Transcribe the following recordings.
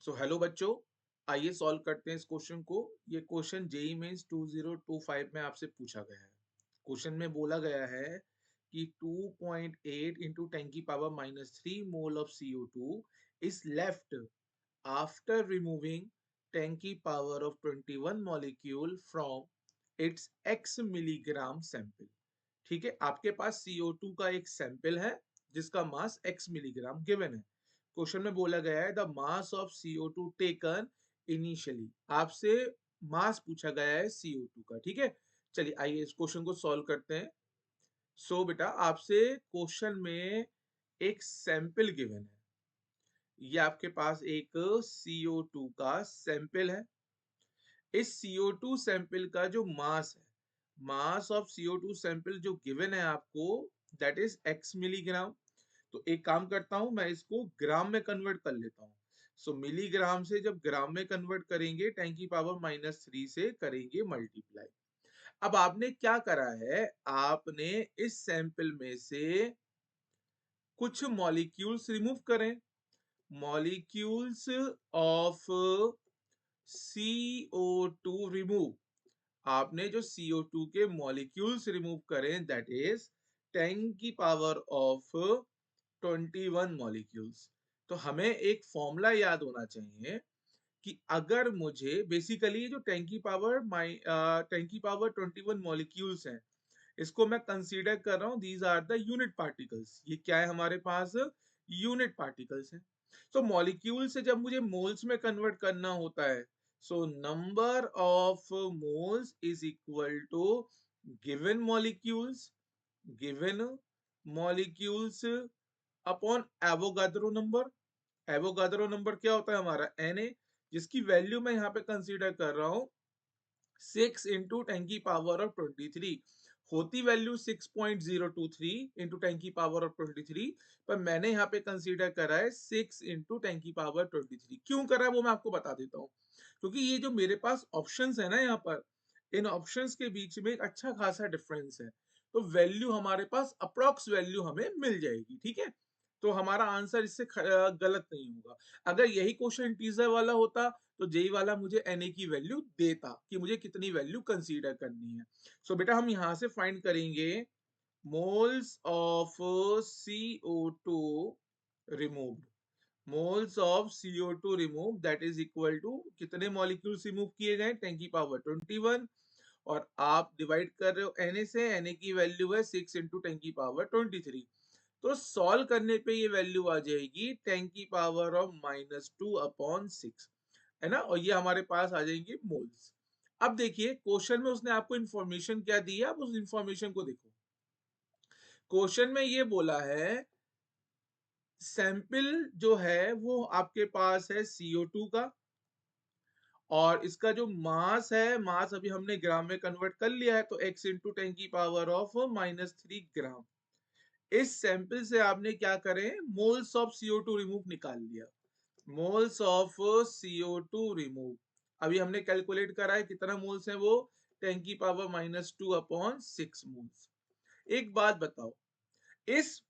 So hello बच्चों, आइए solve करते हैं इस क्वेश्चन को। ये क्वेश्चन जेई मेंस 2025 में आपसे पूछा गया है। क्वेश्चन में बोला गया है कि 2.8 इंटू 10 की power -3 mole of CO2 is left after removing 10 की power of 21 molecule from its x milligram sample. ठीक है, आपके पास CO2 का एक सैंपल है जिसका मास x मिलीग्राम गिवन है। क्वेश्चन में बोला गया है the mass of CO2 taken initially. आपसे मास पूछा गया है CO2 का। ठीक है, चलिए आइए इस क्वेश्चन को सॉल्व करते हैं। बेटा आपसे क्वेश्चन में एक सैंपल गिवन है। ये आपके पास एक CO2 का सैंपल है। इस CO2 सैंपल का जो मास है, मास ऑफ CO2 सैंपल जो गिवन है आपको, दैट इज x मिलीग्राम। तो एक काम करता हूं, मैं इसको ग्राम में कन्वर्ट कर लेता हूं। मिलीग्राम से जब ग्राम में कन्वर्ट करेंगे 10 की पावर -3 से करेंगे मल्टीप्लाई। अब आपने क्या करा है, आपने इस सैंपल में से कुछ मॉलिक्यूल्स रिमूव करें। Molecules of CO2 remove. आपने जो CO2 के मॉलिक्यूल्स रिमूव करें, दैट इज 10 की पावर ऑफ 21 मॉलिक्यूल्स। तो हमें एक फॉर्मूला याद होना चाहिए कि अगर मुझे बेसिकली जो 10 की पावर 21 मॉलिक्यूल्स हैं, इसको मैं कंसीडर कर रहा हूं these are the unit particles. ये क्या है हमारे पास? यूनिट पार्टिकल्स हैं। मॉलिक्यूल से जब मुझे मोल्स में कन्वर्ट करना होता है, number of moles is equal to given molecules, given molecules upon Avogadro number. Avogadro number क्या होता है हमारा? Na, जिसकी वैल्यू मैं यहाँ पे कंसीडर कर रहा हूँ 6 इंटू 10 की पावर ऑफ 23। होती वैल्यू 6.023 इंटू 10 की पावर ऑफ 23, पर मैंने यहाँ पे कंसीडर करा है 6 इंटू 10 की पावर 23। क्यों करा है वो मैं आपको बता देता हूँ। क्योंकि ये जो मेरे पास ऑप्शंस है ना, यहाँ पर इन ऑप्शंस के बीच में एक अच्छा खासा डिफरेंस है। तो वैल्यू हमारे पास अप्रोक्स वैल्यू हमें मिल जाएगी। ठीक है, तो हमारा आंसर इससे गलत नहीं होगा। अगर यही क्वेश्चन टीजर वाला होता तो जेई वाला मुझे Na की वैल्यू देता कि मुझे कितनी वैल्यू कंसीडर करनी है। बेटा हम यहां से फाइंड करेंगे moles of CO2 removed. Moles of CO2 remove that is equal to कितने मॉलिक्यूल्स रिमूव किए गए? 10 की पावर 21, और आप डिवाइड कर रहे हो Na से। Na की वैल्यू है 6 इंटू 10 की पावर 23। तो सॉल्व करने पे ये वैल्यू आ जाएगी 10 की पावर ऑफ -2 अपॉन 6, है ना। और ये हमारे पास आ जाएंगे मोल्स। अब देखिए क्वेश्चन में उसने आपको इंफॉर्मेशन क्या दी है, आप उस इंफॉर्मेशन को देखो। क्वेश्चन में ये बोला है सैंपल जो है वो आपके पास है CO2 का, और इसका जो मास है, मास अभी हमने ग्राम में कन्वर्ट कर लिया है, तो x इंटू 10 की पावर ऑफ -3 ग्राम। इस सैंपल से आपने क्या करें, मोल्स ऑफ CO2 रिमूव निकाल लिया। मोल्स ऑफ CO2 रिमूव अभी हमने कैलकुलेट करा है, कितना मोल्स है वो? 10 की पावर -2 अपॉन 6 मोल्स। एक बात बताओ, इस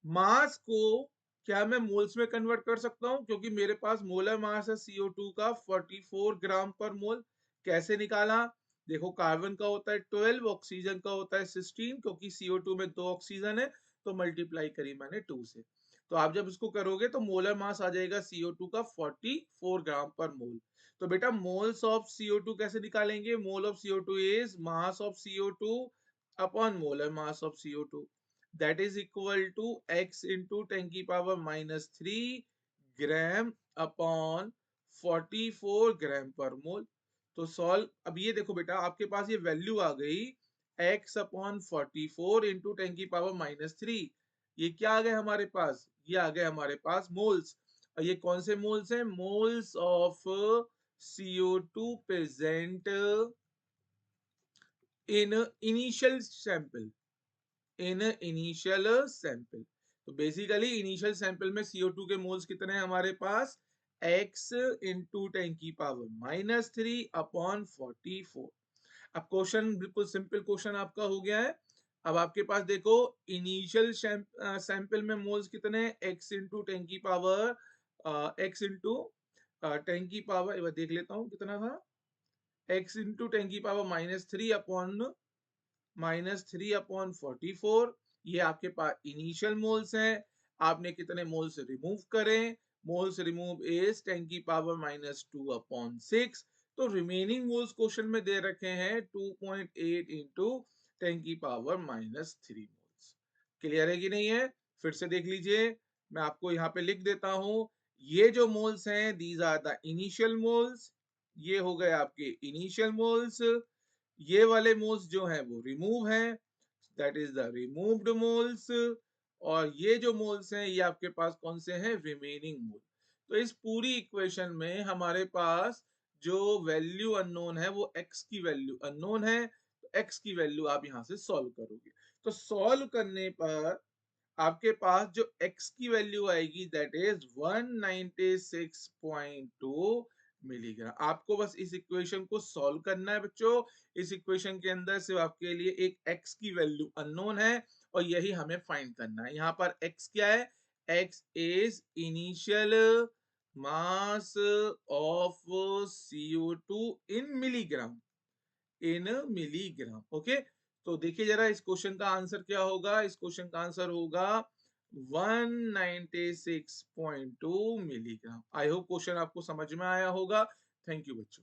मास को क्या मैं मोल्स में कन्वर्ट कर सकता हूं? क्योंकि मेरे पास मोलर मास है CO2 का 44 ग्राम पर मोल। कैसे निकाला? देखो, कार्बन का होता है 12, ऑक्सीजन का होता है 16, क्योंकि CO2 में 2 ऑक्सीजन है, तो मल्टीप्लाई करी मैंने 2 से। तो आप जब इसको करोगे तो मोलर मास आ जाएगा CO2 का 44 ग्राम पर मोल। तो बेटा मोल्स ऑफ CO2 कैसे निकालेंगे? Mole of CO2 is mass of CO2 upon molar mass of CO2, that is equal to x into 10 की पावर -3 ग्राम अपॉन 44 ग्राम पर मोल। तो सॉल्व, अब ये देखो बेटा आपके पास ये वैल्यू आ गई x अपॉन 44 इंटू 10 की पावर -3। ये क्या आ गए हमारे पास? ये आ गए हमारे पास मोल्स। और ये कौन से मोल्स हैं? Moles of CO2 present in initial sample, in initial sample. तो बेसिकली इनिशियल सैंपल में CO2 के मोल्स कितने हैं हमारे पास? x इंटू 10 की पावर -3 अपॉन 44। अब क्वेश्चन बिल्कुल सिंपल क्वेश्चन आपका हो गया है। अब आपके पास देखो इनिशियल सैंपल में मोल्स कितने हैं? x इंटू 10 की पावर x इंटू 10 की पावर, एक बार देख लेता हूँ कितना था, x इंटू 10 की पावर -3/44, ये आपके पास इनिशियल मोल्स हैं। आपने कितने मोल्स रिमूव करें, मोल्स रिमूव इज 10 की पावर -2/6। तो रिमेनिंग मोल्स क्वेश्चन में दे रखे हैं 2.8 इंटू 10 की पावर -3 मोल्स। क्लियर है कि नहीं है? फिर से देख लीजिए, मैं आपको यहाँ पे लिख देता हूं, ये जो मोल्स हैं these are the initial moles, ये हो गए आपके इनिशियल मोल्स। ये वाले मोल्स जो हैं वो रिमूव हैं, that is the removed moles. और ये जो मोल्स हैं ये आपके पास कौन से हैं, रिमेनिंग मोल। तो इस पूरी इक्वेशन में हमारे पास जो वैल्यू अननोन है वो x की वैल्यू अननोन है, तो x की वैल्यू आप यहां से सॉल्व करोगे। तो सॉल्व करने पर आपके पास जो x की वैल्यू आएगी दैट इज 196.2 मिलीग्राम। आपको बस इस इक्वेशन को सॉल्व करना है बच्चों। इस इक्वेशन के अंदर सिर्फ आपके लिए एक x की वैल्यू अननोन है और यही हमें फाइंड करना है। यहाँ पर x क्या है, x is initial mass of CO2 in milligram, in milligram. Okay, तो देखिए जरा इस क्वेश्चन का आंसर क्या होगा। इस क्वेश्चन का आंसर होगा 196.2 मिलीग्राम। आई होप क्वेश्चन आपको समझ में आया होगा। थैंक यू बच्चों।